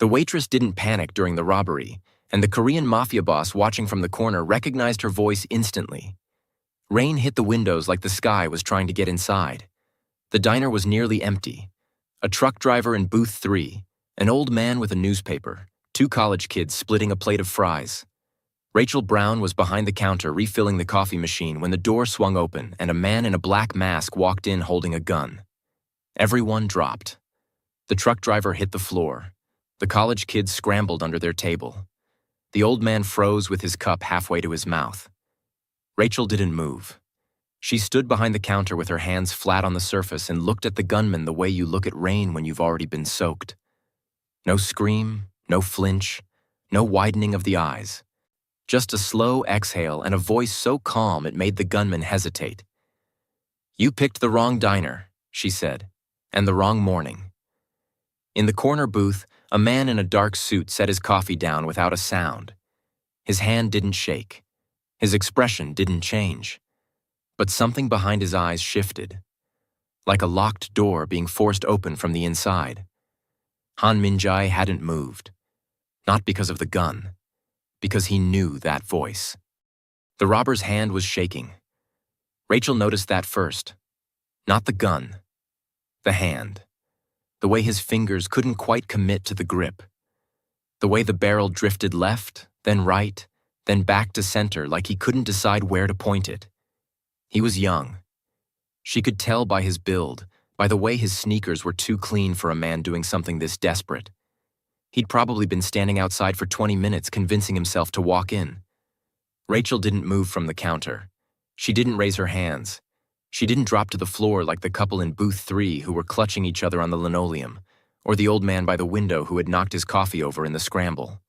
The waitress didn't panic during the robbery, and the Korean Mafia boss watching from the corner recognized her voice instantly. Rain hit the windows like the sky was trying to get inside. The diner was nearly empty. A truck driver in booth 3, an old man with a newspaper, 2 college kids splitting a plate of fries. Rachel Brown was behind the counter refilling the coffee machine when the door swung open and a man in a black mask walked in holding a gun. Everyone dropped. The truck driver hit the floor. The college kids scrambled under their table. The old man froze with his cup halfway to his mouth. Rachel didn't move. She stood behind the counter with her hands flat on the surface and looked at the gunman the way you look at rain when you've already been soaked. No scream, no flinch, no widening of the eyes. Just a slow exhale and a voice so calm it made the gunman hesitate. "You picked the wrong diner," she said, "and the wrong morning." In the corner booth, a man in a dark suit set his coffee down without a sound. His hand didn't shake. His expression didn't change. But something behind his eyes shifted, like a locked door being forced open from the inside. Han Min-jae hadn't moved, not because of the gun, because he knew that voice. The robber's hand was shaking. Rachel noticed that first. Not the gun, the hand. The way his fingers couldn't quite commit to the grip. The way the barrel drifted left, then right, then back to center like he couldn't decide where to point it. He was young. She could tell by his build, by the way his sneakers were too clean for a man doing something this desperate. He'd probably been standing outside for 20 minutes convincing himself to walk in. Rachel didn't move from the counter. She didn't raise her hands. She didn't drop to the floor like the couple in booth 3 who were clutching each other on the linoleum, or the old man by the window who had knocked his coffee over in the scramble.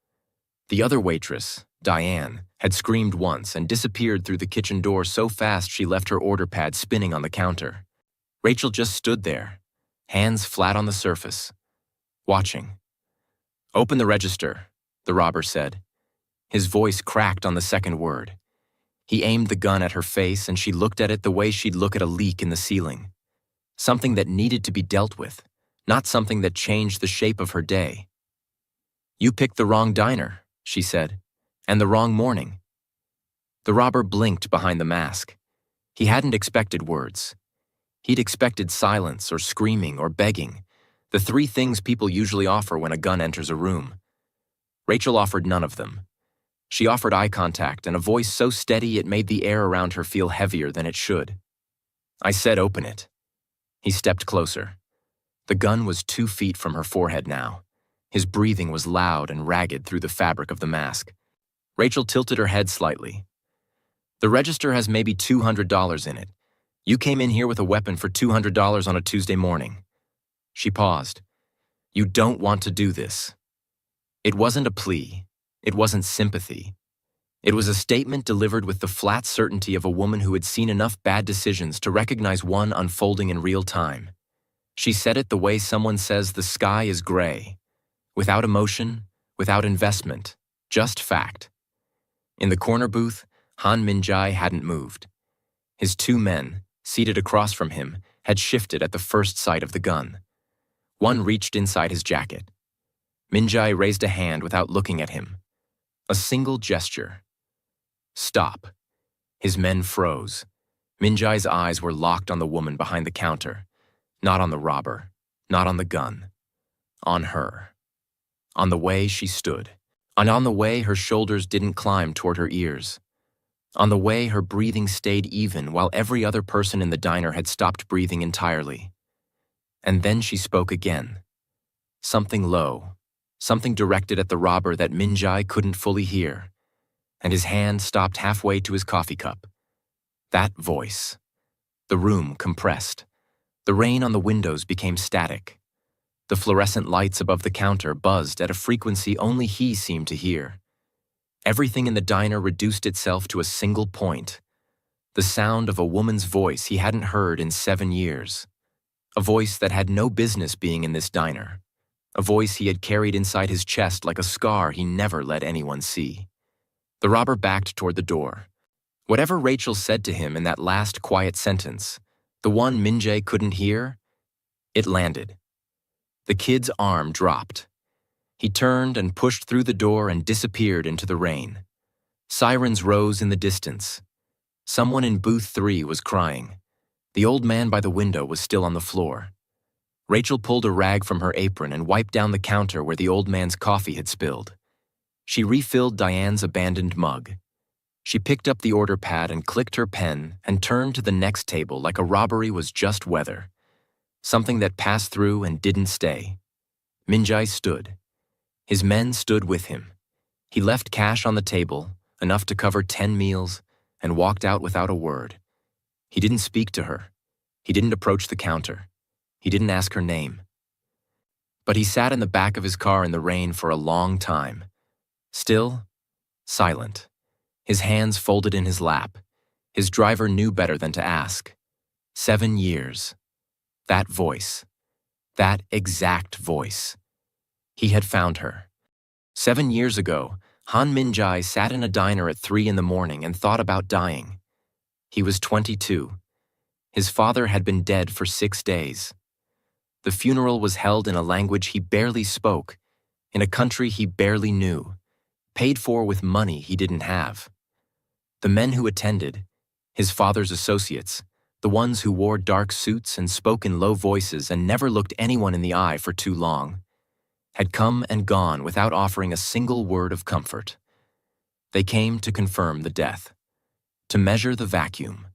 The other waitress, Diane, had screamed once and disappeared through the kitchen door so fast she left her order pad spinning on the counter. Rachel just stood there, hands flat on the surface, watching. "Open the register," the robber said. His voice cracked on the second word. He aimed the gun at her face and she looked at it the way she'd look at a leak in the ceiling. Something that needed to be dealt with, not something that changed the shape of her day. "You picked the wrong diner," she said, "and the wrong morning." The robber blinked behind the mask. He hadn't expected words. He'd expected silence or screaming or begging, the 3 things people usually offer when a gun enters a room. Rachel offered none of them. She offered eye contact and a voice so steady it made the air around her feel heavier than it should. "I said open it." He stepped closer. The gun was 2 feet from her forehead now. His breathing was loud and ragged through the fabric of the mask. Rachel tilted her head slightly. "The register has maybe $200 in it. You came in here with a weapon for $200 on a Tuesday morning." She paused. "You don't want to do this." It wasn't a plea. It wasn't sympathy. It was a statement delivered with the flat certainty of a woman who had seen enough bad decisions to recognize one unfolding in real time. She said it the way someone says the sky is gray, without emotion, without investment, just fact. In the corner booth, Han Min-jae hadn't moved. His 2 men, seated across from him, had shifted at the first sight of the gun. One reached inside his jacket. Min-jae raised a hand without looking at him. A single gesture. "Stop." His men froze. Min-jae's eyes were locked on the woman behind the counter. Not on the robber. Not on the gun. On her. On the way she stood. And on the way her shoulders didn't climb toward her ears. On the way her breathing stayed even while every other person in the diner had stopped breathing entirely. And then she spoke again. Something low. Something directed at the robber that Min-jae couldn't fully hear, and his hand stopped halfway to his coffee cup. That voice. The room compressed. The rain on the windows became static. The fluorescent lights above the counter buzzed at a frequency only he seemed to hear. Everything in the diner reduced itself to a single point. The sound of a woman's voice he hadn't heard in 7 years. A voice that had no business being in this diner. A voice he had carried inside his chest like a scar he never let anyone see. The robber backed toward the door. Whatever Rachel said to him in that last quiet sentence, the one Min-jae couldn't hear, it landed. The kid's arm dropped. He turned and pushed through the door and disappeared into the rain. Sirens rose in the distance. Someone in booth 3 was crying. The old man by the window was still on the floor. Rachel pulled a rag from her apron and wiped down the counter where the old man's coffee had spilled. She refilled Diane's abandoned mug. She picked up the order pad and clicked her pen and turned to the next table like a robbery was just weather. Something that passed through and didn't stay. Minjai stood. His men stood with him. He left cash on the table, enough to cover 10 meals, and walked out without a word. He didn't speak to her. He didn't approach the counter. He didn't ask her name. But he sat in the back of his car in the rain for a long time. Still, silent. His hands folded in his lap. His driver knew better than to ask. 7 years. That voice. That exact voice. He had found her. 7 years ago, Han Minjai sat in a diner at 3 in the morning and thought about dying. He was 22. His father had been dead for 6 days. The funeral was held in a language he barely spoke, in a country he barely knew, paid for with money he didn't have. The men who attended, his father's associates, the ones who wore dark suits and spoke in low voices and never looked anyone in the eye for too long, had come and gone without offering a single word of comfort. They came to confirm the death, to measure the vacuum,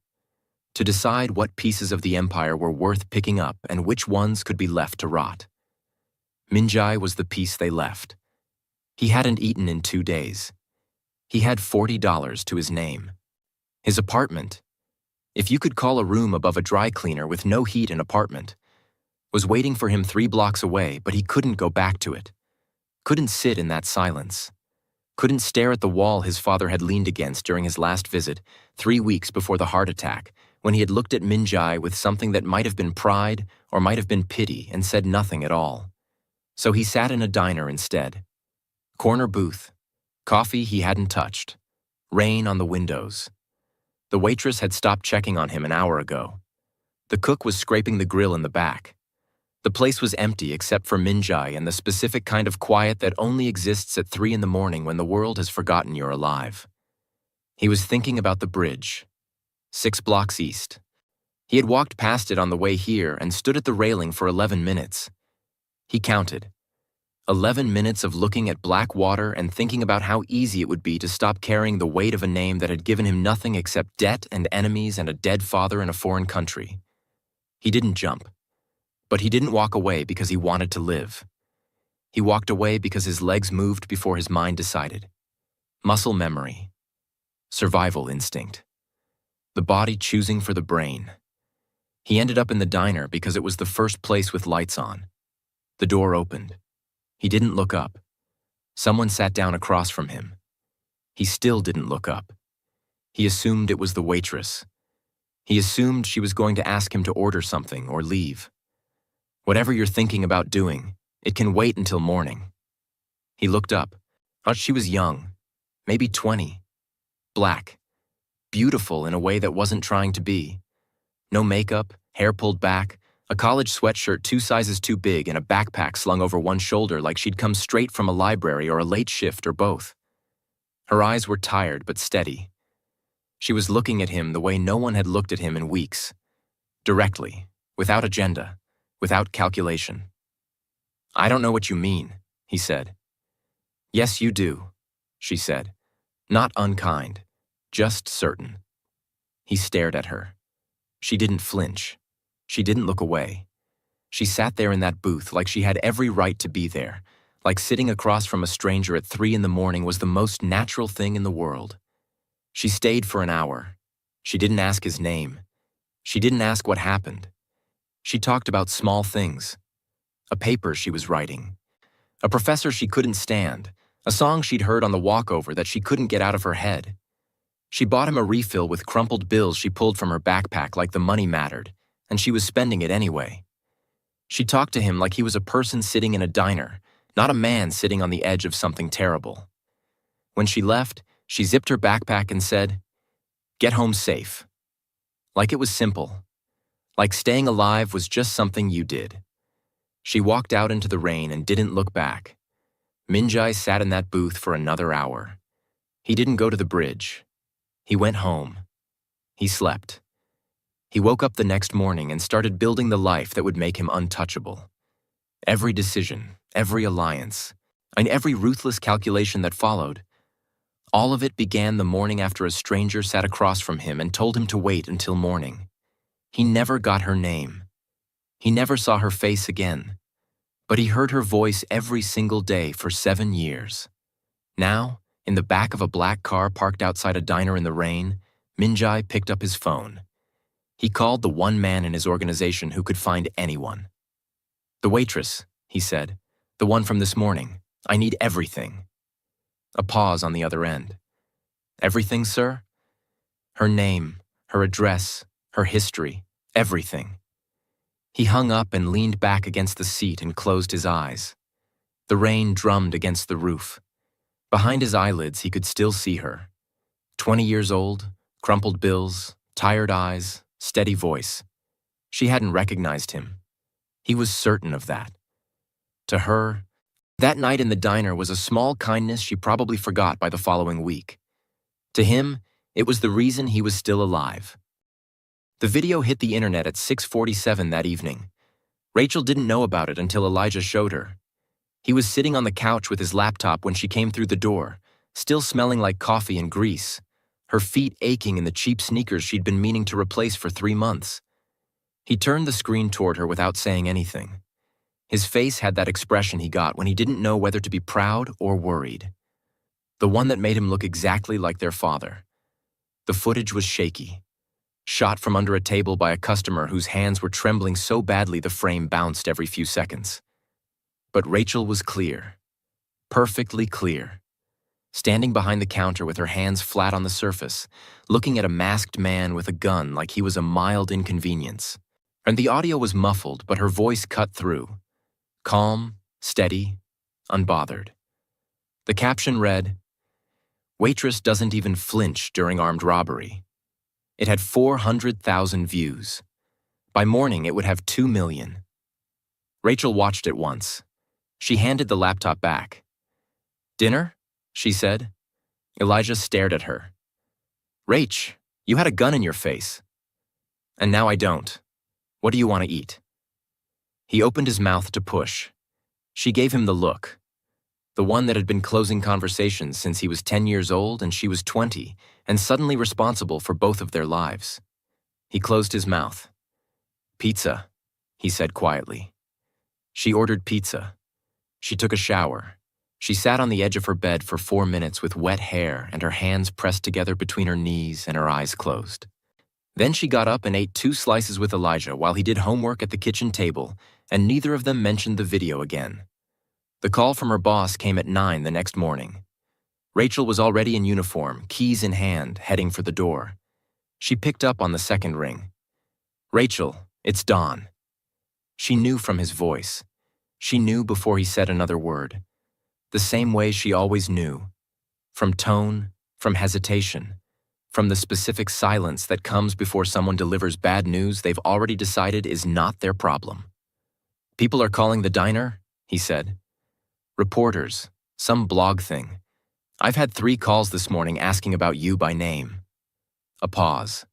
to decide what pieces of the empire were worth picking up and which ones could be left to rot. Minjai was the piece they left. He hadn't eaten in 2 days. He had $40 to his name. His apartment, if you could call a room above a dry cleaner with no heat an apartment, was waiting for him 3 blocks away, but he couldn't go back to it. Couldn't sit in that silence. Couldn't stare at the wall his father had leaned against during his last visit, 3 weeks before the heart attack, when he had looked at Minjai with something that might have been pride or might have been pity and said nothing at all. So he sat in a diner instead. Corner booth. Coffee he hadn't touched. Rain on the windows. The waitress had stopped checking on him an hour ago. The cook was scraping the grill in the back. The place was empty except for Minjai and the specific kind of quiet that only exists at 3 in the morning when the world has forgotten you're alive. He was thinking about the bridge, 6 blocks east. He had walked past it on the way here and stood at the railing for 11 minutes. He counted. 11 minutes of looking at black water and thinking about how easy it would be to stop carrying the weight of a name that had given him nothing except debt and enemies and a dead father in a foreign country. He didn't jump. But he didn't walk away because he wanted to live. He walked away because his legs moved before his mind decided. Muscle memory. Survival instinct. The body choosing for the brain. He ended up in the diner because it was the first place with lights on. The door opened. He didn't look up. Someone sat down across from him. He still didn't look up. He assumed it was the waitress. He assumed she was going to ask him to order something or leave. Whatever you're thinking about doing, it can wait until morning. He looked up. She was young, maybe 20. Black. Beautiful in a way that wasn't trying to be. No makeup, hair pulled back, a college sweatshirt 2 sizes too big and a backpack slung over one shoulder like she'd come straight from a library or a late shift or both. Her eyes were tired but steady. She was looking at him the way no one had looked at him in weeks. Directly, without agenda. Without calculation. "I don't know what you mean," he said. "Yes, you do," she said. Not unkind, just certain. He stared at her. She didn't flinch. She didn't look away. She sat there in that booth like she had every right to be there, like sitting across from a stranger at 3 in the morning was the most natural thing in the world. She stayed for an hour. She didn't ask his name. She didn't ask what happened. She talked about small things. A paper she was writing. A professor she couldn't stand. A song she'd heard on the walkover that she couldn't get out of her head. She bought him a refill with crumpled bills she pulled from her backpack like the money mattered, and she was spending it anyway. She talked to him like he was a person sitting in a diner, not a man sitting on the edge of something terrible. When she left, she zipped her backpack and said, "Get home safe." Like it was simple. Like staying alive was just something you did. She walked out into the rain and didn't look back. Minjai sat in that booth for another hour. He didn't go to the bridge. He went home. He slept. He woke up the next morning and started building the life that would make him untouchable. Every decision, every alliance, and every ruthless calculation that followed, all of it began the morning after a stranger sat across from him and told him to wait until morning. He never got her name. He never saw her face again. But he heard her voice every single day for 7 years. Now, in the back of a black car parked outside a diner in the rain, Minjai picked up his phone. He called the one man in his organization who could find anyone. "The waitress," he said. "The one from this morning. I need everything." A pause on the other end. "Everything, sir?" "Her name, her address, her history, everything." He hung up and leaned back against the seat and closed his eyes. The rain drummed against the roof. Behind his eyelids, he could still see her. 20 years old, crumpled bills, tired eyes, steady voice. She hadn't recognized him. He was certain of that. To her, that night in the diner was a small kindness she probably forgot by the following week. To him, it was the reason he was still alive. The video hit the internet at 6:47 that evening. Rachel didn't know about it until Elijah showed her. He was sitting on the couch with his laptop when she came through the door, still smelling like coffee and grease, her feet aching in the cheap sneakers she'd been meaning to replace for 3 months. He turned the screen toward her without saying anything. His face had that expression he got when he didn't know whether to be proud or worried. The one that made him look exactly like their father. The footage was shaky. Shot from under a table by a customer whose hands were trembling so badly the frame bounced every few seconds. But Rachel was clear. Perfectly clear. Standing behind the counter with her hands flat on the surface, looking at a masked man with a gun like he was a mild inconvenience. And the audio was muffled, but her voice cut through. Calm, steady, unbothered. The caption read, "Waitress doesn't even flinch during armed robbery." It had 400,000 views. By morning, it would have 2 million. Rachel watched it once. She handed the laptop back. "Dinner?" she said. Elijah stared at her. "Rach, you had a gun in your face. And now I don't. What do you want to eat?" He opened his mouth to push. She gave him the look. The one that had been closing conversations since he was 10 years old and she was 20, and suddenly responsible for both of their lives. He closed his mouth. "Pizza," he said quietly. She ordered pizza. She took a shower. She sat on the edge of her bed for 4 minutes with wet hair and her hands pressed together between her knees and her eyes closed. Then she got up and ate 2 slices with Elijah while he did homework at the kitchen table, and neither of them mentioned the video again. The call from her boss came at 9 the next morning. Rachel was already in uniform, keys in hand, heading for the door. She picked up on the second ring. "Rachel, it's Don." She knew from his voice. She knew before he said another word. The same way she always knew. From tone, from hesitation, from the specific silence that comes before someone delivers bad news they've already decided is not their problem. "People are calling the diner," he said. "Reporters, some blog thing. I've had 3 calls this morning asking about you by name." A pause.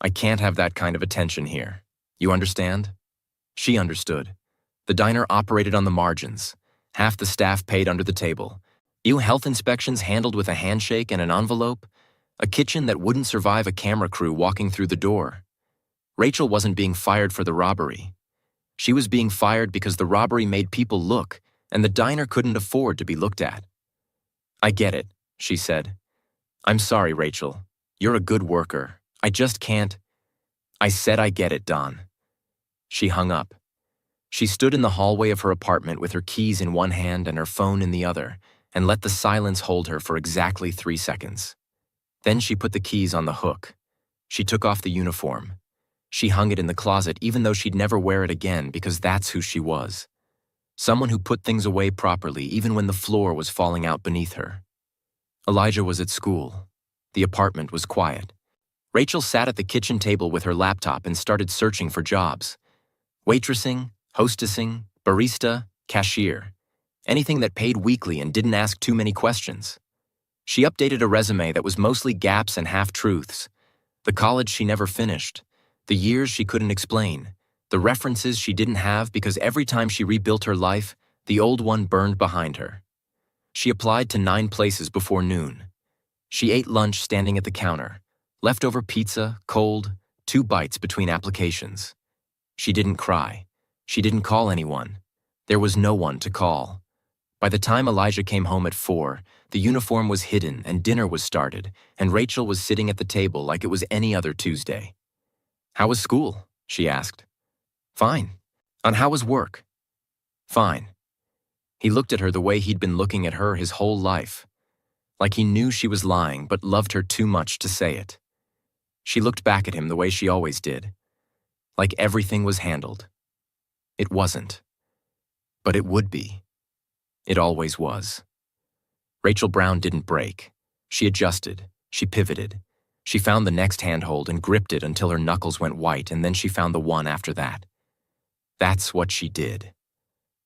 "I can't have that kind of attention here. You understand?" She understood. The diner operated on the margins. Half the staff paid under the table. Health inspections handled with a handshake and an envelope. A kitchen that wouldn't survive a camera crew walking through the door. Rachel wasn't being fired for the robbery. She was being fired because the robbery made people look, and the diner couldn't afford to be looked at. "I get it," she said. "I'm sorry, Rachel. You're a good worker. I just can't." "I said I get it, Don." She hung up. She stood in the hallway of her apartment with her keys in one hand and her phone in the other, and let the silence hold her for exactly 3 seconds. Then she put the keys on the hook. She took off the uniform. She hung it in the closet even though she'd never wear it again because that's who she was. Someone who put things away properly even when the floor was falling out beneath her. Elijah was at school. The apartment was quiet. Rachel sat at the kitchen table with her laptop and started searching for jobs. Waitressing, hostessing, barista, cashier. Anything that paid weekly and didn't ask too many questions. She updated a resume that was mostly gaps and half-truths. The college she never finished, the years she couldn't explain, the references she didn't have because every time she rebuilt her life, the old one burned behind her. She applied to 9 places before noon. She ate lunch standing at the counter. Leftover pizza, cold, 2 bites between applications. She didn't cry. She didn't call anyone. There was no one to call. By the time Elijah came home at 4, the uniform was hidden and dinner was started, and Rachel was sitting at the table like it was any other Tuesday. "How was school?" she asked. "Fine." "And how was work?" "Fine." He looked at her the way he'd been looking at her his whole life. Like he knew she was lying but loved her too much to say it. She looked back at him the way she always did. Like everything was handled. It wasn't. But it would be. It always was. Rachel Brown didn't break. She adjusted. She pivoted. She found the next handhold and gripped it until her knuckles went white, and then she found the one after that. That's what she did.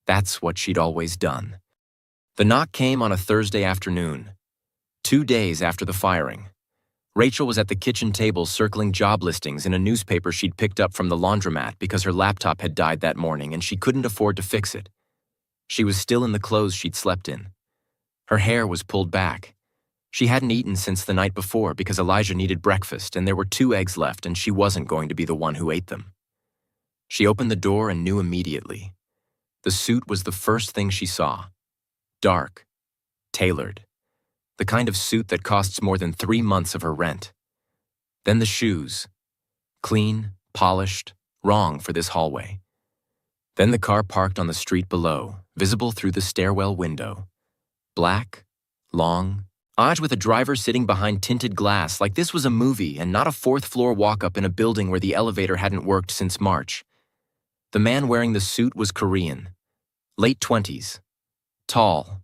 That's what she'd always done. The knock came on a Thursday afternoon, 2 days after the firing. Rachel was at the kitchen table circling job listings in a newspaper she'd picked up from the laundromat because her laptop had died that morning and she couldn't afford to fix it. She was still in the clothes she'd slept in. Her hair was pulled back. She hadn't eaten since the night before because Elijah needed breakfast and there were 2 eggs left and she wasn't going to be the one who ate them. She opened the door and knew immediately. The suit was the first thing she saw. Dark. Tailored. The kind of suit that costs more than 3 months of her rent. Then the shoes. Clean, polished, wrong for this hallway. Then the car parked on the street below, visible through the stairwell window. Black, long, with a driver sitting behind tinted glass like this was a movie and not a 4th-floor walk-up in a building where the elevator hadn't worked since March. The man wearing the suit was Korean. Late 20s. Tall.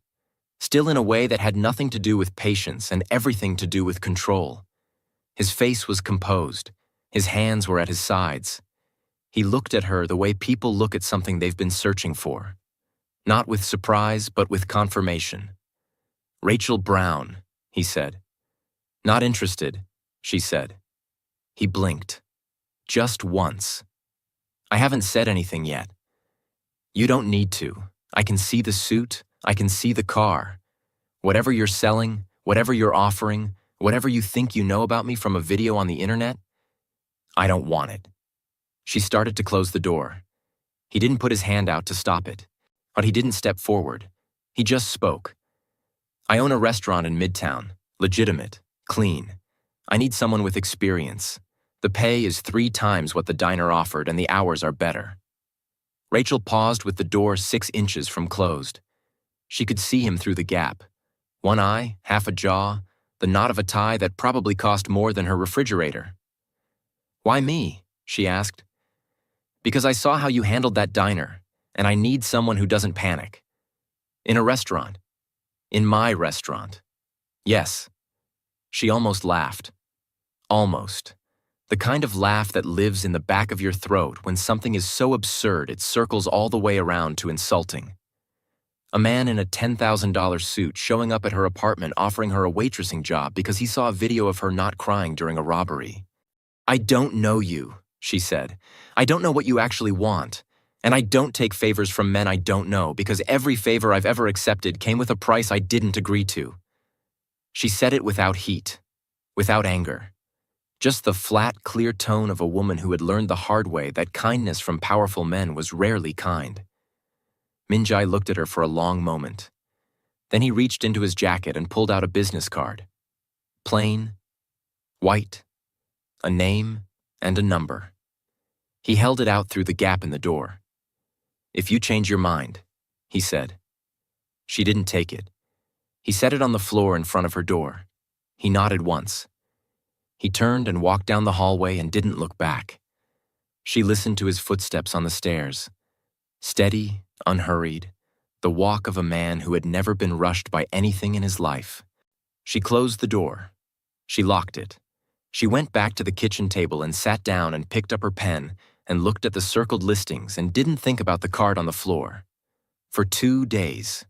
Still in a way that had nothing to do with patience and everything to do with control. His face was composed. His hands were at his sides. He looked at her the way people look at something they've been searching for. Not with surprise, but with confirmation. "Rachel Brown," he said. "Not interested," she said. He blinked. Just once. "I haven't said anything yet." "You don't need to. I can see the suit. I can see the car. Whatever you're selling, whatever you're offering, whatever you think you know about me from a video on the internet, I don't want it." She started to close the door. He didn't put his hand out to stop it, but he didn't step forward. He just spoke. "I own a restaurant in Midtown. Legitimate. Clean. I need someone with experience. The pay is 3 times what the diner offered and the hours are better." Rachel paused with the door 6 inches from closed. She could see him through the gap. 1 eye, half a jaw, the knot of a tie that probably cost more than her refrigerator. "Why me?" she asked. "Because I saw how you handled that diner, and I need someone who doesn't panic. In a restaurant. In my restaurant. Yes." She almost laughed. Almost. The kind of laugh that lives in the back of your throat when something is so absurd it circles all the way around to insulting. A man in a $10,000 suit showing up at her apartment offering her a waitressing job because he saw a video of her not crying during a robbery. "I don't know you," she said. "I don't know what you actually want. And I don't take favors from men I don't know because every favor I've ever accepted came with a price I didn't agree to." She said it without heat, without anger. Just the flat, clear tone of a woman who had learned the hard way that kindness from powerful men was rarely kind. Minjai looked at her for a long moment. Then he reached into his jacket and pulled out a business card. Plain, white, a name, and a number. He held it out through the gap in the door. "If you change your mind," he said. She didn't take it. He set it on the floor in front of her door. He nodded once. He turned and walked down the hallway and didn't look back. She listened to his footsteps on the stairs. Steady, unhurried, the walk of a man who had never been rushed by anything in his life. She closed the door. She locked it. She went back to the kitchen table and sat down and picked up her pen and looked at the circled listings and didn't think about the card on the floor. For 2 days.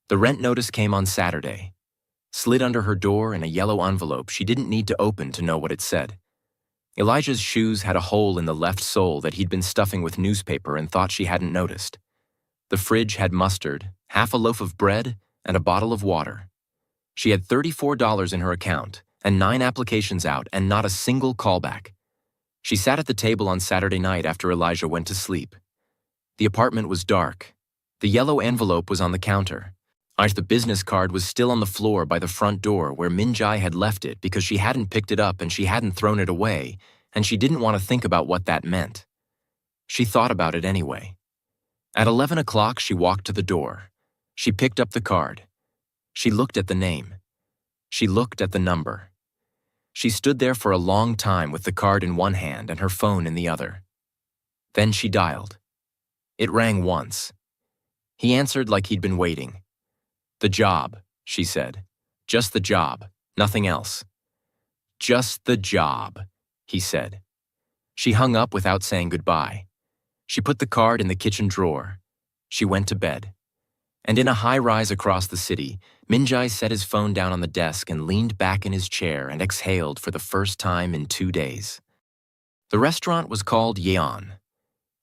The rent notice came on Saturday. Slid under her door in a yellow envelope she didn't need to open to know what it said. Elijah's shoes had a hole in the left sole that he'd been stuffing with newspaper and thought she hadn't noticed. The fridge had mustard, half a loaf of bread, and a bottle of water. She had $34 in her account, and 9 applications out, and not a single callback. She sat at the table on Saturday night after Elijah went to sleep. The apartment was dark. The yellow envelope was on the counter. The business card was still on the floor by the front door where Minjai had left it because she hadn't picked it up and she hadn't thrown it away, and she didn't want to think about what that meant. She thought about it anyway. At 11 o'clock, she walked to the door. She picked up the card. She looked at the name. She looked at the number. She stood there for a long time with the card in one hand and her phone in the other. Then she dialed. It rang once. He answered like he'd been waiting. "The job," she said. "Just the job, nothing else." "Just the job," he said. She hung up without saying goodbye. She put the card in the kitchen drawer. She went to bed. And in a high-rise across the city, Minjai set his phone down on the desk and leaned back in his chair and exhaled for the first time in 2 days. The restaurant was called Yeon.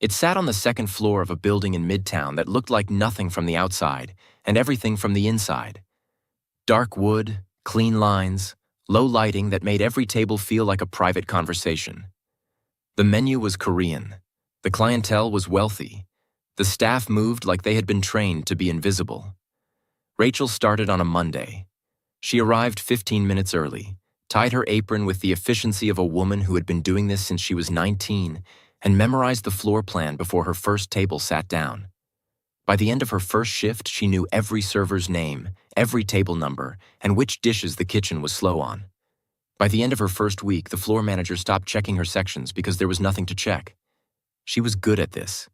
It sat on the second floor of a building in Midtown that looked like nothing from the outside and everything from the inside. Dark wood, clean lines, low lighting that made every table feel like a private conversation. The menu was Korean. The clientele was wealthy. The staff moved like they had been trained to be invisible. Rachel started on a Monday. She arrived 15 minutes early, tied her apron with the efficiency of a woman who had been doing this since she was 19, and memorized the floor plan before her first table sat down. By the end of her first shift, she knew every server's name, every table number, and which dishes the kitchen was slow on. By the end of her first week, the floor manager stopped checking her sections because there was nothing to check. She was good at this.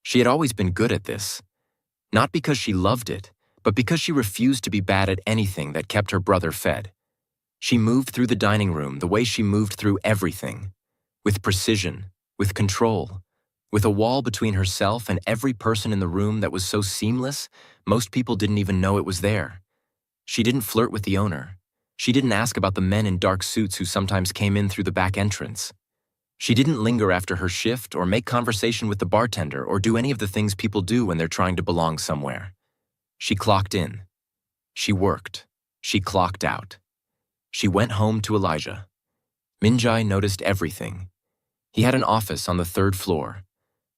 She had always been good at this. Not because she loved it, but because she refused to be bad at anything that kept her brother fed. She moved through the dining room the way she moved through everything, with precision, with control, with a wall between herself and every person in the room that was so seamless, most people didn't even know it was there. She didn't flirt with the owner. She didn't ask about the men in dark suits who sometimes came in through the back entrance. She didn't linger after her shift or make conversation with the bartender or do any of the things people do when they're trying to belong somewhere. She clocked in. She worked. She clocked out. She went home to Elijah. Minjai noticed everything. He had an office on the 3rd floor,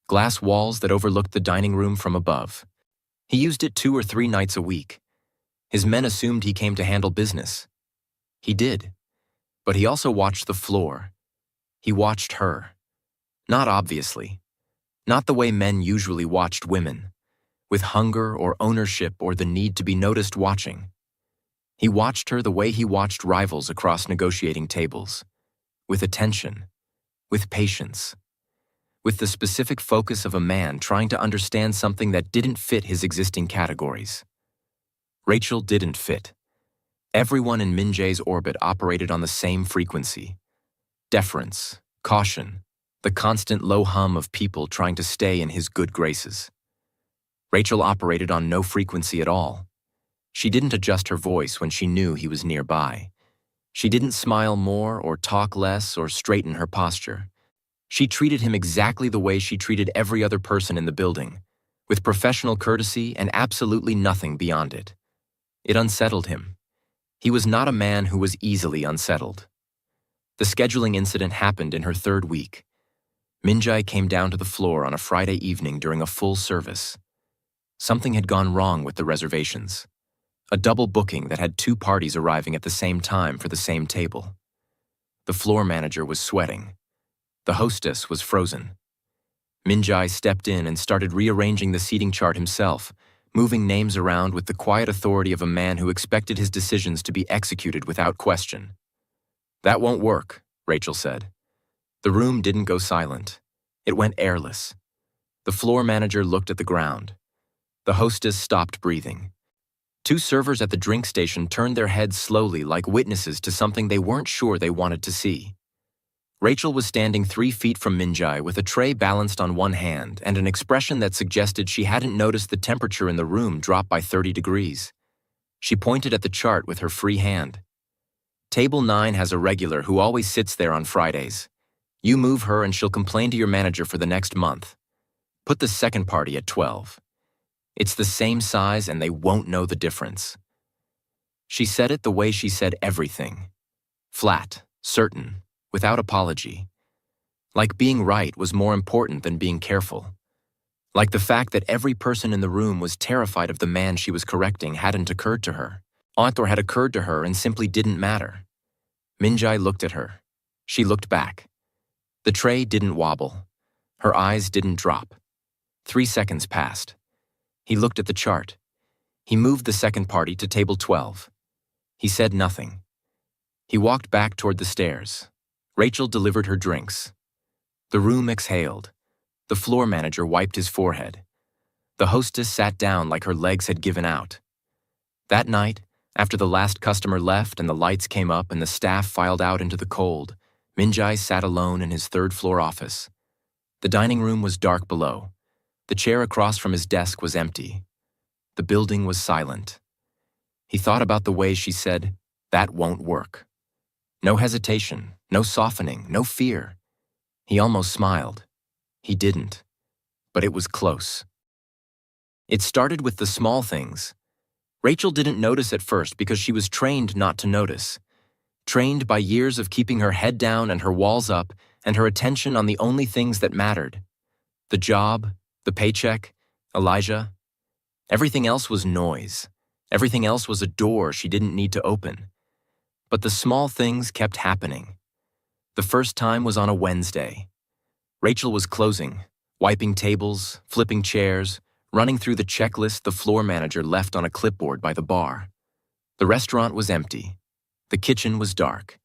glass walls that overlooked the dining room from above. He used it 2 or 3 nights a week. His men assumed he came to handle business. He did. But he also watched the floor. He watched her. Not obviously. Not the way men usually watched women, with hunger or ownership or the need to be noticed watching. He watched her the way he watched rivals across negotiating tables, with attention, with patience, with the specific focus of a man trying to understand something that didn't fit his existing categories. Rachel didn't fit. Everyone in Minjai's orbit operated on the same frequency. Deference, caution, the constant low hum of people trying to stay in his good graces. Rachel operated on no frequency at all. She didn't adjust her voice when she knew he was nearby. She didn't smile more or talk less or straighten her posture. She treated him exactly the way she treated every other person in the building, with professional courtesy and absolutely nothing beyond it. It unsettled him. He was not a man who was easily unsettled. The scheduling incident happened in her 3rd week. Minjai came down to the floor on a Friday evening during a full service. Something had gone wrong with the reservations. A double booking that had 2 parties arriving at the same time for the same table. The floor manager was sweating. The hostess was frozen. Minjai stepped in and started rearranging the seating chart himself, moving names around with the quiet authority of a man who expected his decisions to be executed without question. "That won't work," Rachel said. The room didn't go silent. It went airless. The floor manager looked at the ground. The hostess stopped breathing. 2 servers at the drink station turned their heads slowly like witnesses to something they weren't sure they wanted to see. Rachel was standing 3 feet from Minjai with a tray balanced on one hand and an expression that suggested she hadn't noticed the temperature in the room drop by 30 degrees. She pointed at the chart with her free hand. Table 9 has a regular who always sits there on Fridays. You move her and she'll complain to your manager for the next month. Put the second party at 12. It's the same size and they won't know the difference. She said it the way she said everything. Flat, certain, without apology. Like being right was more important than being careful. Like the fact that every person in the room was terrified of the man she was correcting hadn't occurred to her. Or had occurred to her and simply didn't matter. Minjai looked at her. She looked back. The tray didn't wobble. Her eyes didn't drop. 3 seconds passed. He looked at the chart. He moved the second party to table 12. He said nothing. He walked back toward the stairs. Rachel delivered her drinks. The room exhaled. The floor manager wiped his forehead. The hostess sat down like her legs had given out. That night, after the last customer left and the lights came up and the staff filed out into the cold, Minjai sat alone in his third-floor office. The dining room was dark below. The chair across from his desk was empty. The building was silent. He thought about the way she said, "That won't work." No hesitation, no softening, no fear. He almost smiled. He didn't. But it was close. It started with the small things. Rachel didn't notice at first because she was trained not to notice. Trained by years of keeping her head down and her walls up and her attention on the only things that mattered. The job, the paycheck, Elijah. Everything else was noise. Everything else was a door she didn't need to open. But the small things kept happening. The first time was on a Wednesday. Rachel was closing, wiping tables, flipping chairs, running through the checklist the floor manager left on a clipboard by the bar. The restaurant was empty. The kitchen was dark.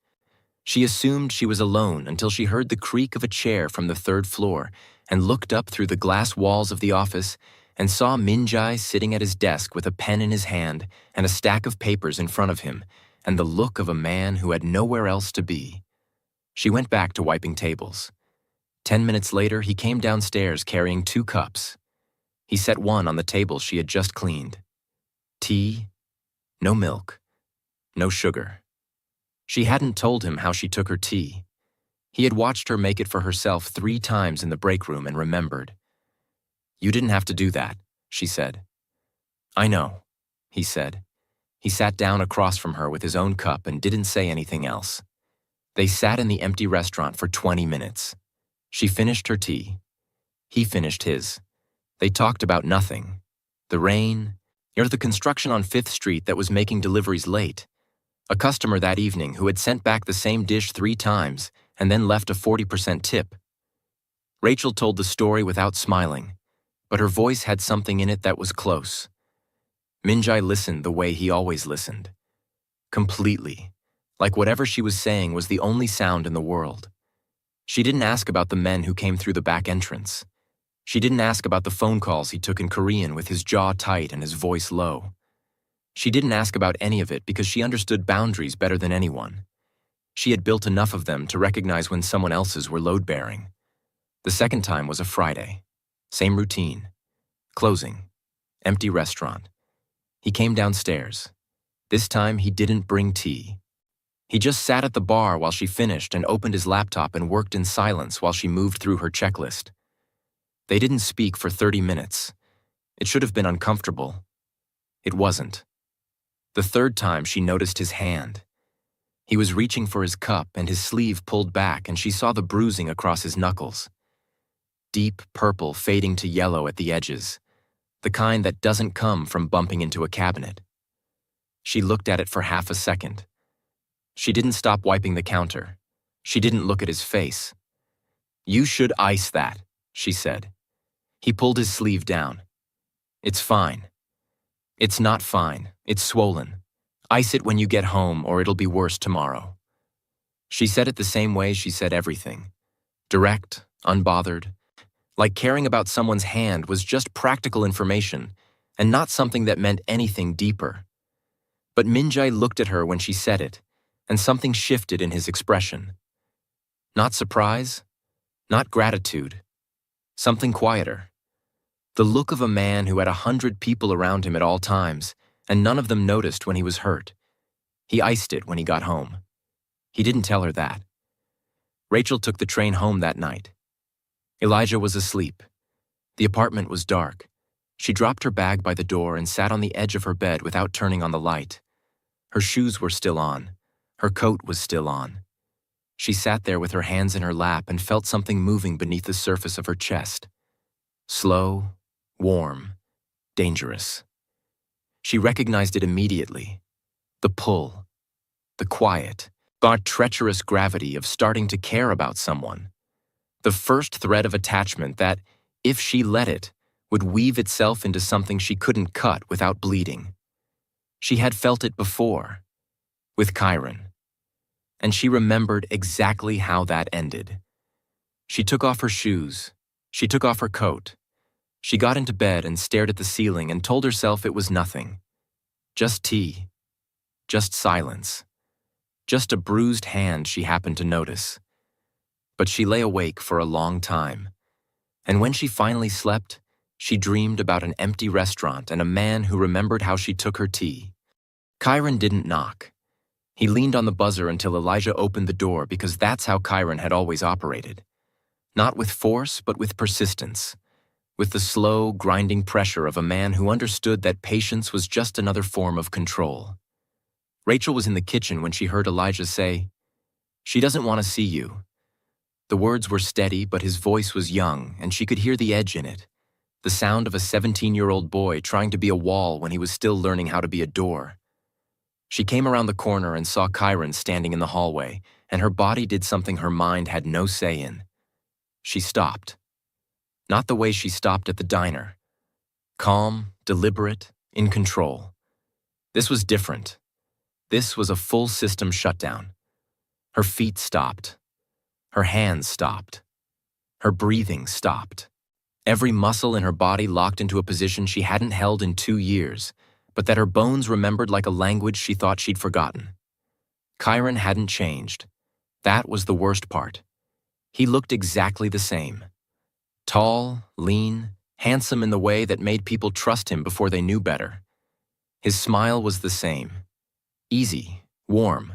She assumed she was alone until she heard the creak of a chair from the third floor and looked up through the glass walls of the office and saw Minjai sitting at his desk with a pen in his hand and a stack of papers in front of him and the look of a man who had nowhere else to be. She went back to wiping tables. 10 minutes later, he came downstairs carrying 2 cups. He set one on the table she had just cleaned. Tea, no milk, no sugar. She hadn't told him how she took her tea. He had watched her make it for herself 3 times in the break room and remembered. "You didn't have to do that," she said. "I know," he said. He sat down across from her with his own cup and didn't say anything else. They sat in the empty restaurant for 20 minutes. She finished her tea. He finished his. They talked about nothing. The rain, or the construction on 5th Street that was making deliveries late. A customer that evening who had sent back the same dish 3 times and then left a 40% tip. Rachel told the story without smiling, but her voice had something in it that was close. Minjai listened the way he always listened. Completely, like whatever she was saying was the only sound in the world. She didn't ask about the men who came through the back entrance. She didn't ask about the phone calls he took in Korean with his jaw tight and his voice low. She didn't ask about any of it because she understood boundaries better than anyone. She had built enough of them to recognize when someone else's were load-bearing. The second time was a Friday. Same routine. Closing. Empty restaurant. He came downstairs. This time he didn't bring tea. He just sat at the bar while she finished and opened his laptop and worked in silence while she moved through her checklist. They didn't speak for 30 minutes. It should have been uncomfortable. It wasn't. The third time she noticed his hand. He was reaching for his cup and his sleeve pulled back and she saw the bruising across his knuckles. Deep purple fading to yellow at the edges. The kind that doesn't come from bumping into a cabinet. She looked at it for half a second. She didn't stop wiping the counter. She didn't look at his face. "You should ice that," she said. He pulled his sleeve down. "It's fine." "It's not fine. It's swollen. Ice it when you get home or it'll be worse tomorrow." She said it the same way she said everything. Direct, unbothered. Like caring about someone's hand was just practical information and not something that meant anything deeper. But Minjai looked at her when she said it, and something shifted in his expression. Not surprise, not gratitude, something quieter. The look of a man who had 100 people around him at all times, and none of them noticed when he was hurt. He iced it when he got home. He didn't tell her that. Rachel took the train home that night. Elijah was asleep. The apartment was dark. She dropped her bag by the door and sat on the edge of her bed without turning on the light. Her shoes were still on. Her coat was still on. She sat there with her hands in her lap and felt something moving beneath the surface of her chest. Slow, warm, dangerous. She recognized it immediately. The pull, the quiet, the treacherous gravity of starting to care about someone. The first thread of attachment that, if she let it, would weave itself into something she couldn't cut without bleeding. She had felt it before, with Kyron. And she remembered exactly how that ended. She took off her shoes. She took off her coat. She got into bed and stared at the ceiling and told herself it was nothing. Just tea. Just silence. Just a bruised hand she happened to notice. But she lay awake for a long time. And when she finally slept, she dreamed about an empty restaurant and a man who remembered how she took her tea. Kyron didn't knock. He leaned on the buzzer until Elijah opened the door because that's how Kyron had always operated. Not with force, but with persistence. With the slow, grinding pressure of a man who understood that patience was just another form of control. Rachel was in the kitchen when she heard Elijah say, "She doesn't want to see you." The words were steady, but his voice was young, and she could hear the edge in it. The sound of a 17-year-old boy trying to be a wall when he was still learning how to be a door. She came around the corner and saw Kyron standing in the hallway, and her body did something her mind had no say in. She stopped. Not the way she stopped at the diner. Calm, deliberate, in control. This was different. This was a full system shutdown. Her feet stopped. Her hands stopped. Her breathing stopped. Every muscle in her body locked into a position she hadn't held in 2 years, but that her bones remembered like a language she thought she'd forgotten. Kyron hadn't changed. That was the worst part. He looked exactly the same. Tall, lean, handsome in the way that made people trust him before they knew better. His smile was the same. Easy, warm,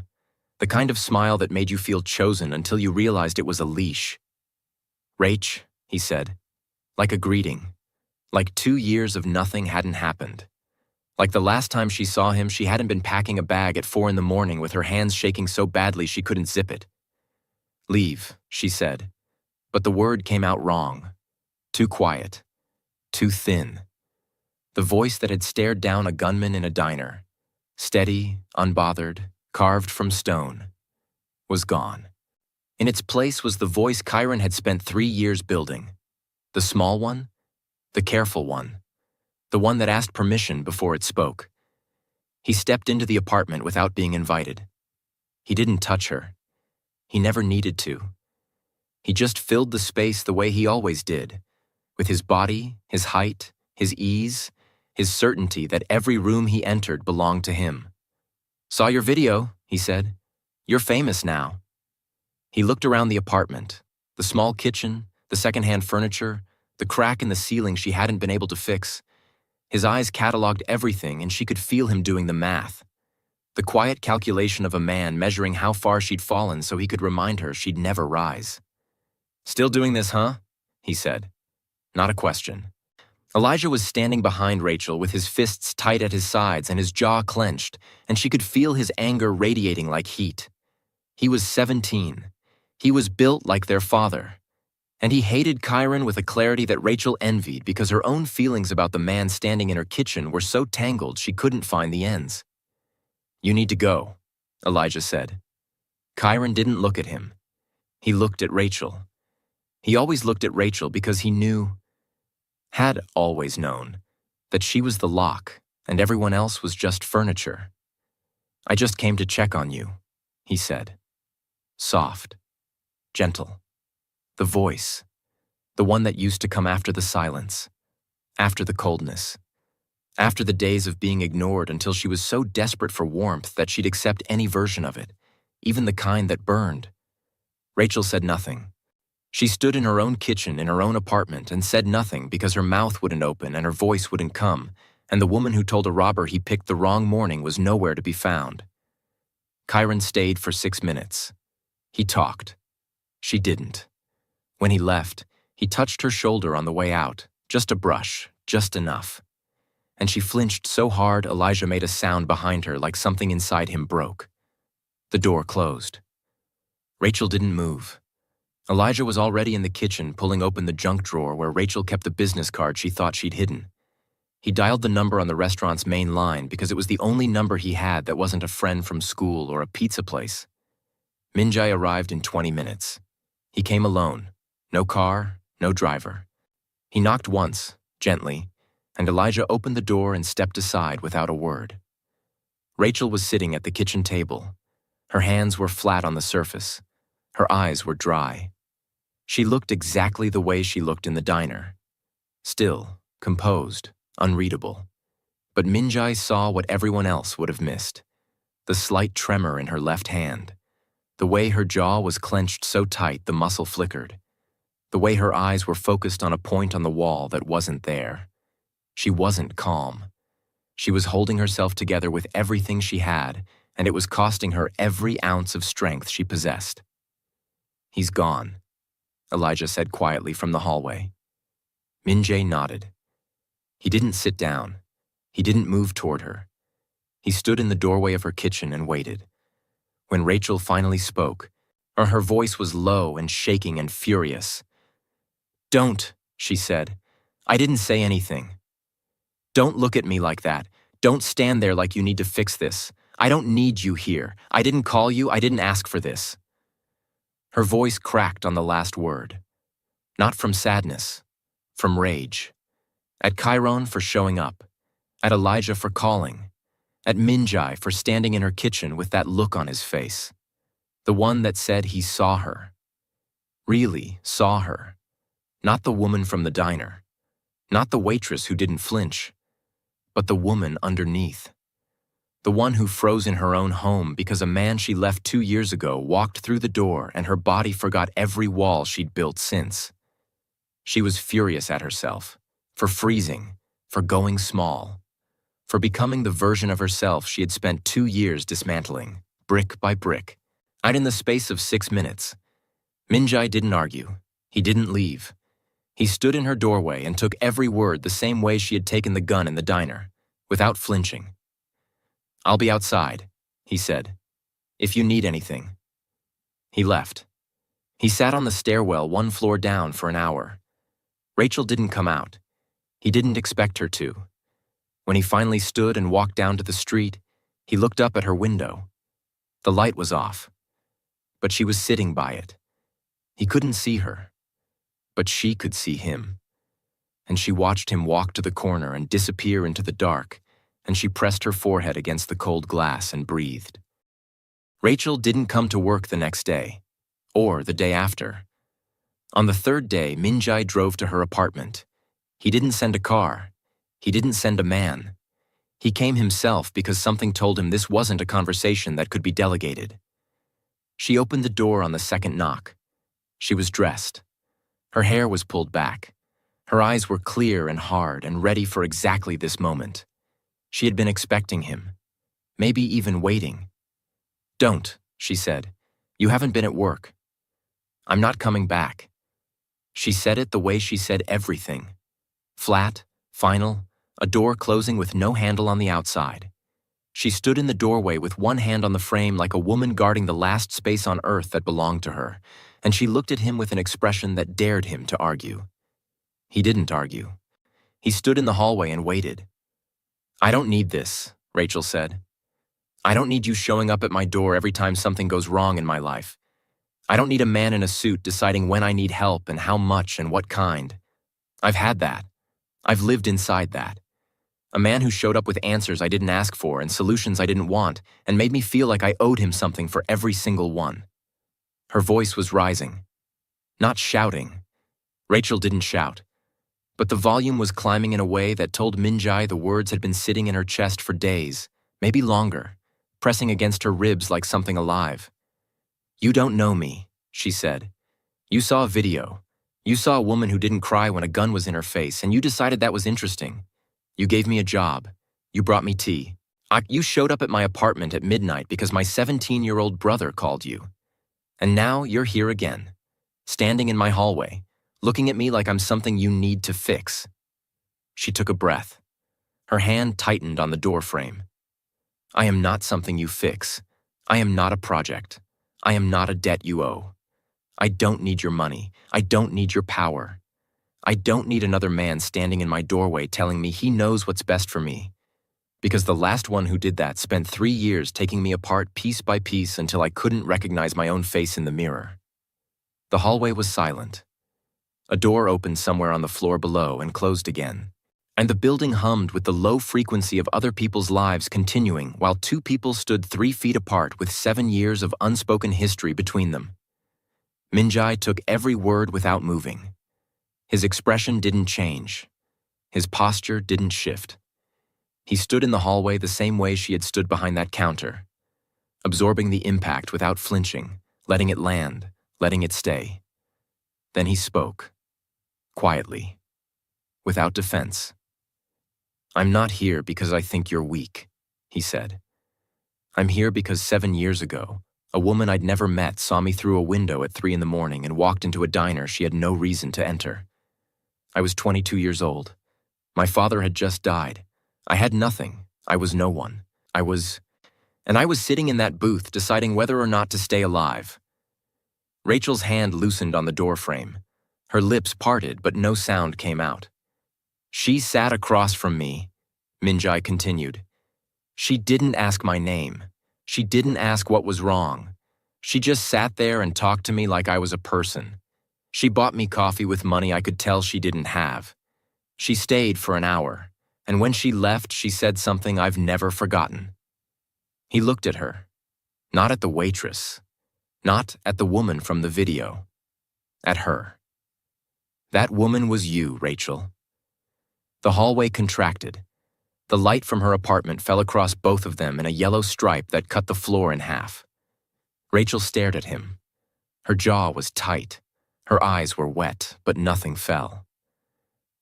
the kind of smile that made you feel chosen until you realized it was a leash. "Rach," he said, like a greeting, like 2 years of nothing hadn't happened. Like the last time she saw him, she hadn't been packing a bag at 4 a.m. with her hands shaking so badly she couldn't zip it. "Leave," she said, but the word came out wrong. Too quiet, too thin. The voice that had stared down a gunman in a diner, steady, unbothered, carved from stone, was gone. In its place was the voice Kyron had spent 3 years building. The small one, the careful one, the one that asked permission before it spoke. He stepped into the apartment without being invited. He didn't touch her. He never needed to. He just filled the space the way he always did, with his body, his height, his ease, his certainty that every room he entered belonged to him. "Saw your video," he said. "You're famous now." He looked around the apartment, the small kitchen, the secondhand furniture, the crack in the ceiling she hadn't been able to fix. His eyes cataloged everything, and she could feel him doing the math. The quiet calculation of a man measuring how far she'd fallen so he could remind her she'd never rise. "Still doing this, huh?" he said. Not a question. Elijah was standing behind Rachel with his fists tight at his sides and his jaw clenched, and she could feel his anger radiating like heat. He was 17. He was built like their father. And he hated Kyron with a clarity that Rachel envied because her own feelings about the man standing in her kitchen were so tangled she couldn't find the ends. "You need to go," Elijah said. Kyron didn't look at him. He looked at Rachel. He always looked at Rachel because he had always known, that she was the lock and everyone else was just furniture. "I just came to check on you," he said. Soft, gentle. The voice, the one that used to come after the silence, after the coldness, after the days of being ignored until she was so desperate for warmth that she'd accept any version of it, even the kind that burned. Rachel said nothing. She stood in her own kitchen in her own apartment and said nothing because her mouth wouldn't open and her voice wouldn't come, and the woman who told a robber he picked the wrong morning was nowhere to be found. Kyron stayed for 6 minutes. He talked. She didn't. When he left, he touched her shoulder on the way out, just a brush, just enough. And she flinched so hard Elijah made a sound behind her like something inside him broke. The door closed. Rachel didn't move. Elijah was already in the kitchen pulling open the junk drawer where Rachel kept the business card she thought she'd hidden. He dialed the number on the restaurant's main line because it was the only number he had that wasn't a friend from school or a pizza place. Minjai arrived in 20 minutes. He came alone. No car, no driver. He knocked once, gently, and Elijah opened the door and stepped aside without a word. Rachel was sitting at the kitchen table. Her hands were flat on the surface. Her eyes were dry. She looked exactly the way she looked in the diner. Still, composed, unreadable. But Minjai saw what everyone else would have missed. The slight tremor in her left hand. The way her jaw was clenched so tight the muscle flickered. The way her eyes were focused on a point on the wall that wasn't there. She wasn't calm. She was holding herself together with everything she had, and it was costing her every ounce of strength she possessed. "He's gone," Elijah said quietly from the hallway. Minjai nodded. He didn't sit down. He didn't move toward her. He stood in the doorway of her kitchen and waited. When Rachel finally spoke, her voice was low and shaking and furious. "Don't," she said. "I didn't say anything. Don't look at me like that. Don't stand there like you need to fix this. I don't need you here. I didn't call you. I didn't ask for this." Her voice cracked on the last word. Not from sadness, from rage. At Kyron for showing up. At Elijah for calling. At Minjai for standing in her kitchen with that look on his face. The one that said he saw her. Really saw her. Not the woman from the diner. Not the waitress who didn't flinch. But the woman underneath. The one who froze in her own home because a man she left 2 years ago walked through the door and her body forgot every wall she'd built since. She was furious at herself. For freezing. For going small. For becoming the version of herself she had spent 2 years dismantling, brick by brick. And in the space of 6 minutes. Minjai didn't argue. He didn't leave. He stood in her doorway and took every word the same way she had taken the gun in the diner, without flinching. "I'll be outside," he said. "If you need anything." He left. He sat on the stairwell 1 floor down for an hour. Rachel didn't come out. He didn't expect her to. When he finally stood and walked down to the street, he looked up at her window. The light was off, but she was sitting by it. He couldn't see her, but she could see him. And she watched him walk to the corner and disappear into the dark, and she pressed her forehead against the cold glass and breathed. Rachel didn't come to work the next day, or the day after. On the 3rd day, Minjai drove to her apartment. He didn't send a car. He didn't send a man. He came himself because something told him this wasn't a conversation that could be delegated. She opened the door on the 2nd knock. She was dressed. Her hair was pulled back. Her eyes were clear and hard and ready for exactly this moment. She had been expecting him, maybe even waiting. "Don't," she said. "You haven't been at work." "I'm not coming back." She said it the way she said everything. Flat, final, a door closing with no handle on the outside. She stood in the doorway with one hand on the frame like a woman guarding the last space on earth that belonged to her, and she looked at him with an expression that dared him to argue. He didn't argue. He stood in the hallway and waited. "I don't need this," Rachel said. "I don't need you showing up at my door every time something goes wrong in my life. I don't need a man in a suit deciding when I need help and how much and what kind. I've had that. I've lived inside that. A man who showed up with answers I didn't ask for and solutions I didn't want and made me feel like I owed him something for every single one." Her voice was rising. Not shouting. Rachel didn't shout. But the volume was climbing in a way that told Minjai the words had been sitting in her chest for days, maybe longer, pressing against her ribs like something alive. "You don't know me," she said. You saw a video. You saw a woman who didn't cry when a gun was in her face, and you decided that was interesting. You gave me a job. You brought me tea. You showed up at my apartment at midnight because my 17-year-old brother called you. And now you're here again, standing in my hallway, looking at me like I'm something you need to fix. She took a breath. Her hand tightened on the door frame. I am not something you fix. I am not a project. I am not a debt you owe. I don't need your money. I don't need your power. I don't need another man standing in my doorway telling me he knows what's best for me. Because the last one who did that spent 3 years taking me apart piece by piece until I couldn't recognize my own face in the mirror. The hallway was silent. A door opened somewhere on the floor below and closed again. And the building hummed with the low frequency of other people's lives continuing while 2 people stood 3 feet apart with 7 years of unspoken history between them. Minjai took every word without moving. His expression didn't change. His posture didn't shift. He stood in the hallway the same way she had stood behind that counter, absorbing the impact without flinching, letting it land, letting it stay. Then he spoke, quietly, without defense. I'm not here because I think you're weak, he said. I'm here because 7 years ago, a woman I'd never met saw me through a window at 3 in the morning and walked into a diner she had no reason to enter. I was 22 years old. My father had just died. I had nothing. I was no one. I was sitting in that booth deciding whether or not to stay alive. Rachel's hand loosened on the door frame. Her lips parted, but no sound came out. She sat across from me, Minjai continued. She didn't ask my name. She didn't ask what was wrong. She just sat there and talked to me like I was a person. She bought me coffee with money I could tell she didn't have. She stayed for an hour, and when she left, she said something I've never forgotten. He looked at her, not at the waitress, not at the woman from the video, at her. That woman was you, Rachel. The hallway contracted. The light from her apartment fell across both of them in a yellow stripe that cut the floor in half. Rachel stared at him. Her jaw was tight. Her eyes were wet, but nothing fell.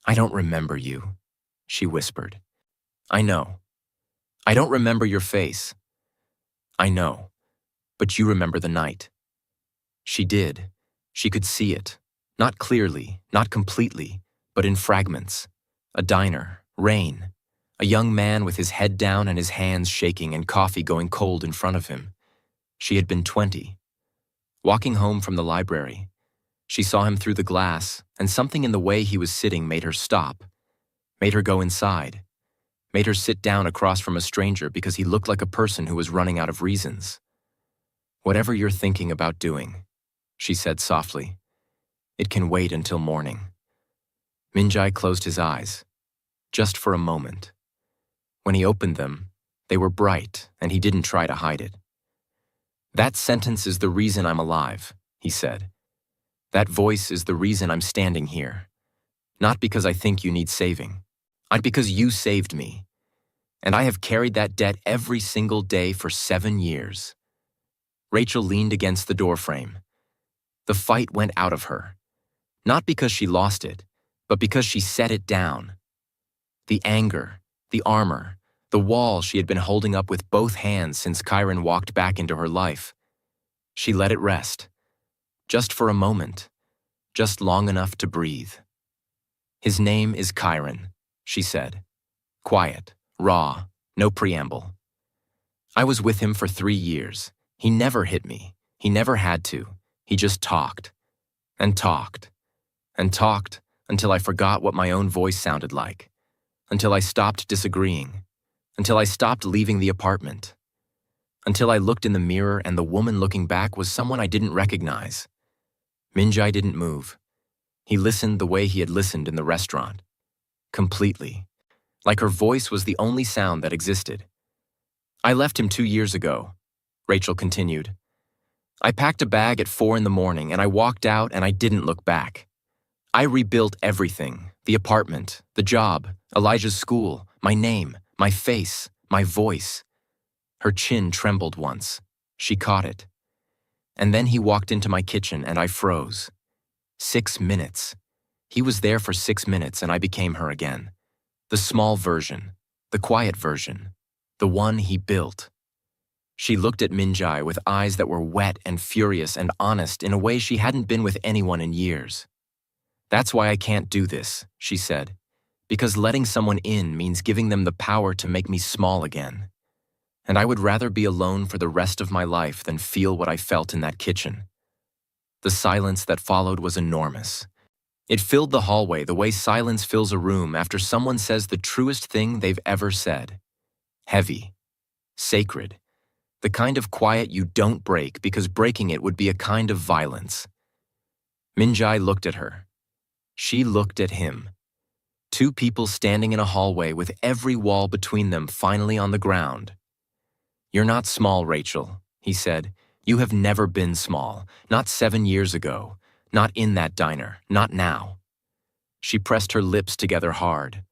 I don't remember you, she whispered. I know. I don't remember your face. I know, but you remember the night. She did. She could see it. Not clearly, not completely, but in fragments. A diner, rain, a young man with his head down and his hands shaking and coffee going cold in front of him. She had been 20. Walking home from the library, she saw him through the glass, and something in the way he was sitting made her stop, made her go inside, made her sit down across from a stranger because he looked like a person who was running out of reasons. Whatever you're thinking about doing, she said softly, it can wait until morning. Minjai closed his eyes, just for a moment. When he opened them, they were bright, and he didn't try to hide it. That sentence is the reason I'm alive, he said. That voice is the reason I'm standing here. Not because I think you need saving, but because you saved me. And I have carried that debt every single day for 7 years. Rachel leaned against the doorframe. The fight went out of her. Not because she lost it, but because she set it down. The anger, the armor, the wall she had been holding up with both hands since Kyron walked back into her life. She let it rest. Just for a moment. Just long enough to breathe. His name is Kyron, she said. Quiet, raw, no preamble. I was with him for 3 years. He never hit me. He never had to. He just talked. And talked. And talked until I forgot what my own voice sounded like. Until I stopped disagreeing. Until I stopped leaving the apartment. Until I looked in the mirror and the woman looking back was someone I didn't recognize. Minjai didn't move. He listened the way he had listened in the restaurant. Completely. Like her voice was the only sound that existed. I left him 2 years ago, Rachel continued. I packed a bag at 4 in the morning and I walked out and I didn't look back. I rebuilt everything, the apartment, the job, Elijah's school, my name, my face, my voice. Her chin trembled once. She caught it. And then he walked into my kitchen and I froze. 6 minutes. He was there for 6 minutes and I became her again. The small version, the quiet version, the one he built. She looked at Minjai with eyes that were wet and furious and honest in a way she hadn't been with anyone in years. "That's why I can't do this," she said, "because letting someone in means giving them the power to make me small again. And I would rather be alone for the rest of my life than feel what I felt in that kitchen." The silence that followed was enormous. It filled the hallway the way silence fills a room after someone says the truest thing they've ever said. Heavy. Sacred. The kind of quiet you don't break because breaking it would be a kind of violence. Minjai looked at her. She looked at him. Two people standing in a hallway with every wall between them finally on the ground. "You're not small, Rachel," he said. "You have never been small. Not 7 years ago. Not in that diner. Not now." She pressed her lips together hard.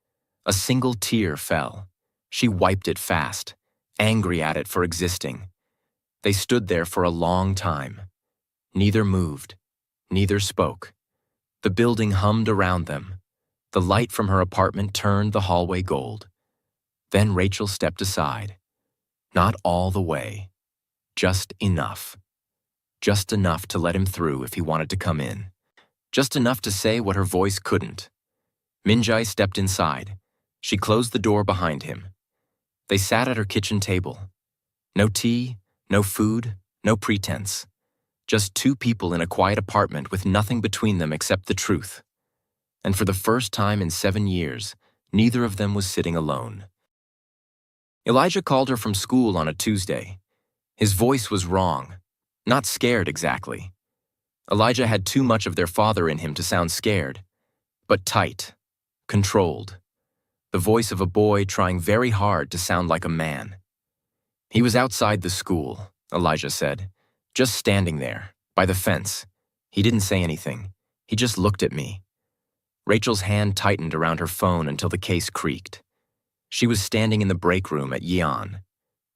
A single tear fell. She wiped it fast, angry at it for existing. They stood there for a long time. Neither moved. Neither spoke. The building hummed around them. The light from her apartment turned the hallway gold. Then Rachel stepped aside. Not all the way. Just enough. Just enough to let him through if he wanted to come in. Just enough to say what her voice couldn't. Minjai stepped inside. She closed the door behind him. They sat at her kitchen table. No tea, no food, no pretense. Just two people in a quiet apartment with nothing between them except the truth. And for the first time in 7 years, neither of them was sitting alone. Elijah called her from school on a Tuesday. His voice was wrong. Not scared exactly. Elijah had too much of their father in him to sound scared, but tight, controlled. The voice of a boy trying very hard to sound like a man. "He was outside the school," Elijah said, "just standing there, by the fence. He didn't say anything. He just looked at me." Rachel's hand tightened around her phone until the case creaked. She was standing in the break room at Yeon.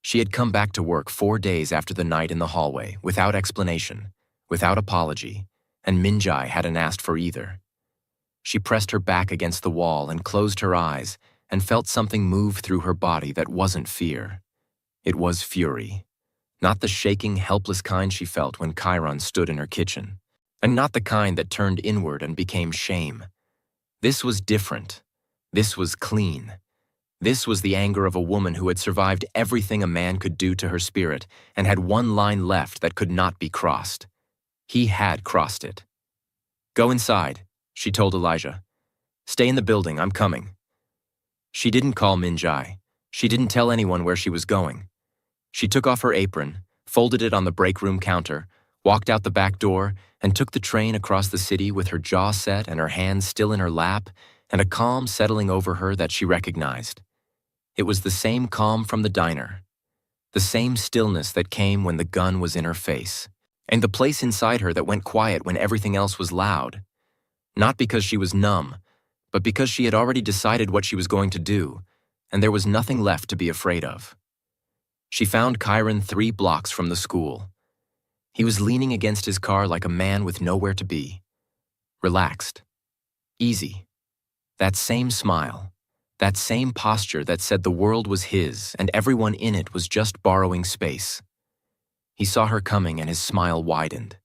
She had come back to work 4 days after the night in the hallway, without explanation, without apology, and Minjai hadn't asked for either. She pressed her back against the wall and closed her eyes and felt something move through her body that wasn't fear. It was fury. Not the shaking, helpless kind she felt when Chiron stood in her kitchen, and not the kind that turned inward and became shame. This was different. This was clean. This was the anger of a woman who had survived everything a man could do to her spirit and had one line left that could not be crossed. He had crossed it. "Go inside," she told Elijah. "Stay in the building, I'm coming." She didn't call Minjai. She didn't tell anyone where she was going. She took off her apron, folded it on the break room counter, walked out the back door, and took the train across the city with her jaw set and her hands still in her lap and a calm settling over her that she recognized. It was the same calm from the diner, the same stillness that came when the gun was in her face, and the place inside her that went quiet when everything else was loud. Not because she was numb, but because she had already decided what she was going to do, and there was nothing left to be afraid of. She found Chiron 3 blocks from the school. He was leaning against his car like a man with nowhere to be. Relaxed. Easy. That same smile. That same posture that said the world was his and everyone in it was just borrowing space. He saw her coming and his smile widened.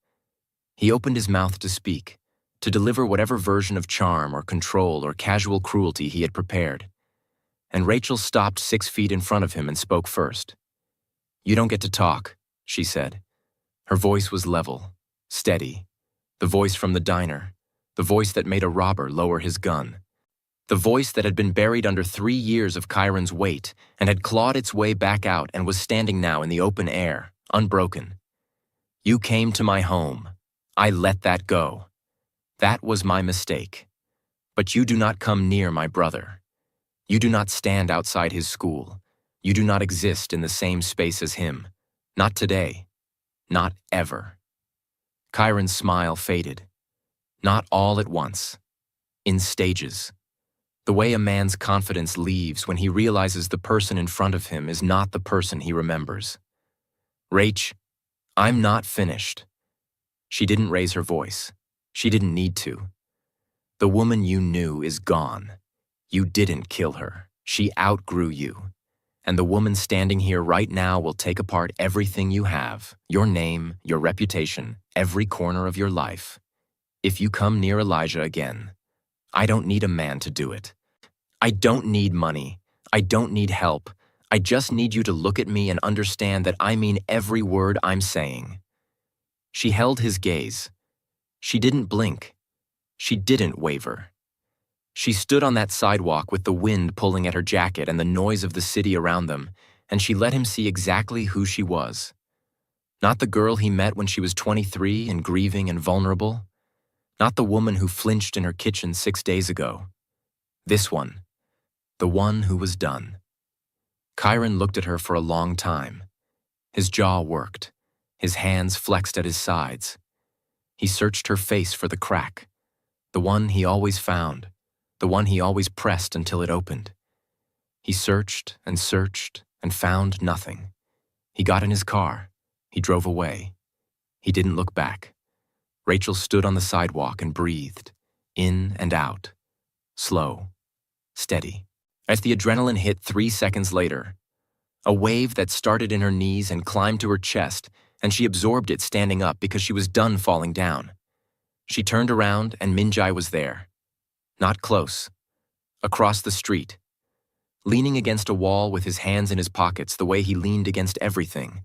He opened his mouth to speak, to deliver whatever version of charm or control or casual cruelty he had prepared. And Rachel stopped 6 feet in front of him and spoke first. "You don't get to talk," she said. Her voice was level, steady. The voice from the diner, the voice that made a robber lower his gun. The voice that had been buried under 3 years of Chiron's weight and had clawed its way back out and was standing now in the open air, unbroken. "You came to my home. I let that go. That was my mistake. But you do not come near my brother. You do not stand outside his school. You do not exist in the same space as him. Not today. Not ever." Chiron's smile faded. Not all at once. In stages. The way a man's confidence leaves when he realizes the person in front of him is not the person he remembers. "Rach, I'm not finished. She didn't raise her voice. She didn't need to. The woman you knew is gone. You didn't kill her. She outgrew you. And the woman standing here right now will take apart everything you have, your name, your reputation, every corner of your life. If you come near Elijah again, I don't need a man to do it. I don't need money. I don't need help. I just need you to look at me and understand that I mean every word I'm saying. She held his gaze. She didn't blink. She didn't waver. She stood on that sidewalk with the wind pulling at her jacket and the noise of the city around them, and she let him see exactly who she was. Not the girl he met when she was 23 and grieving and vulnerable. Not the woman who flinched in her kitchen 6 days ago. This one. The one who was done. Kyron looked at her for a long time. His jaw worked. His hands flexed at his sides. He searched her face for the crack. The one he always found. The one he always pressed until it opened. He searched and found nothing. He got in his car. He drove away. He didn't look back. Rachel stood on the sidewalk and breathed, in and out, slow, steady. As the adrenaline hit 3 seconds later, a wave that started in her knees and climbed to her chest, and she absorbed it standing up because she was done falling down. She turned around and Minjai was there. Not close. Across the street. Leaning against a wall with his hands in his pockets the way he leaned against everything.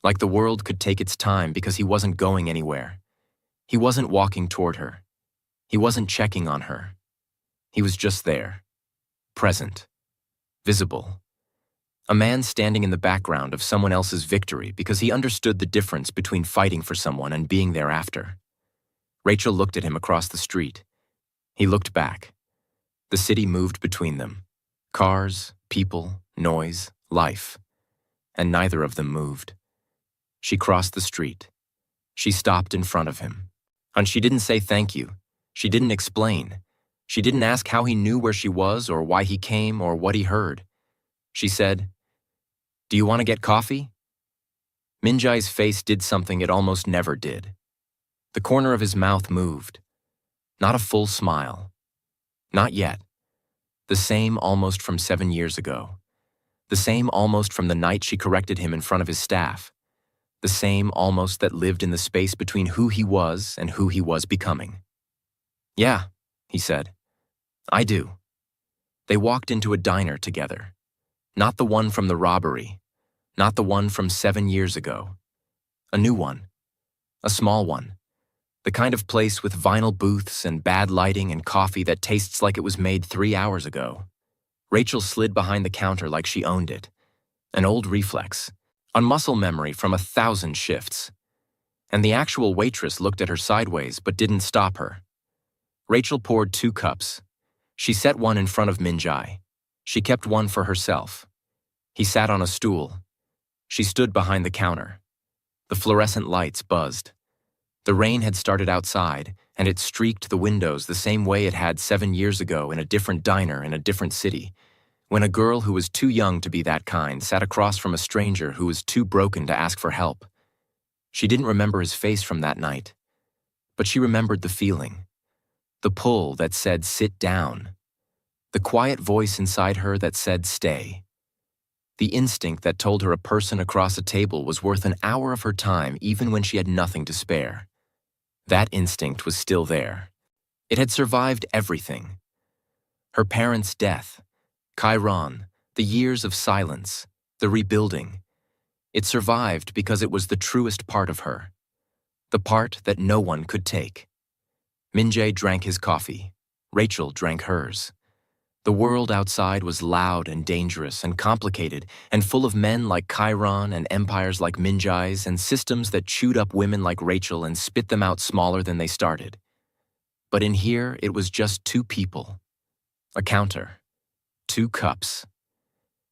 Like the world could take its time because he wasn't going anywhere. He wasn't walking toward her. He wasn't checking on her. He was just there. Present. Visible. A man standing in the background of someone else's victory because he understood the difference between fighting for someone and being there after. Rachel looked at him across the street. He looked back. The city moved between them. Cars, people, noise, life. And neither of them moved. She crossed the street. She stopped in front of him. And she didn't say thank you. She didn't explain. She didn't ask how he knew where she was or why he came or what he heard. She said, "Do you want to get coffee?" Minjai's face did something it almost never did. The corner of his mouth moved. Not a full smile. Not yet. The same almost from 7 years ago. The same almost from the night she corrected him in front of his staff. The same almost that lived in the space between who he was and who he was becoming. "Yeah," he said. "I do." They walked into a diner together. Not the one from the robbery. Not the one from 7 years ago. A new one. A small one. The kind of place with vinyl booths and bad lighting and coffee that tastes like it was made 3 hours ago. Rachel slid behind the counter like she owned it. An old reflex. A muscle memory from 1,000 shifts. And the actual waitress looked at her sideways but didn't stop her. Rachel poured 2 cups. She set one in front of Minjai. She kept one for herself. He sat on a stool. She stood behind the counter. The fluorescent lights buzzed. The rain had started outside, and it streaked the windows the same way it had 7 years ago in a different diner in a different city, when a girl who was too young to be that kind sat across from a stranger who was too broken to ask for help. She didn't remember his face from that night, but she remembered the feeling. The pull that said, "Sit down." The quiet voice inside her that said, "Stay." The instinct that told her a person across a table was worth an hour of her time even when she had nothing to spare. That instinct was still there. It had survived everything. Her parents' death, Chiron, the years of silence, the rebuilding. It survived because it was the truest part of her. The part that no one could take. Minjai drank his coffee. Rachel drank hers. The world outside was loud and dangerous and complicated and full of men like Chiron and empires like Minjai's and systems that chewed up women like Rachel and spit them out smaller than they started. But in here, it was just 2 people. A counter. 2 cups.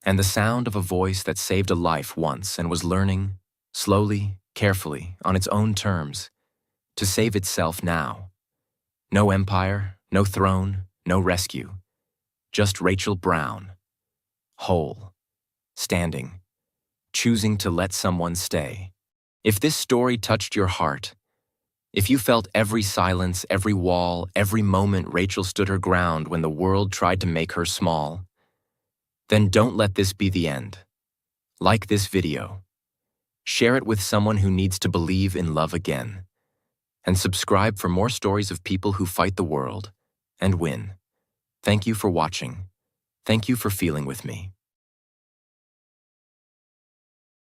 And the sound of a voice that saved a life once and was learning, slowly, carefully, on its own terms, to save itself now. No empire, no throne, no rescue. Just Rachel Brown. Whole. Standing. Choosing to let someone stay. If this story touched your heart, If you felt every silence, every wall, every moment Rachel stood her ground when the world tried to make her small, then don't let this be the end. Like this video. Share it with someone who needs to believe in love again. And subscribe for more stories of people who fight the world and win. Thank you for watching. Thank you for feeling with me.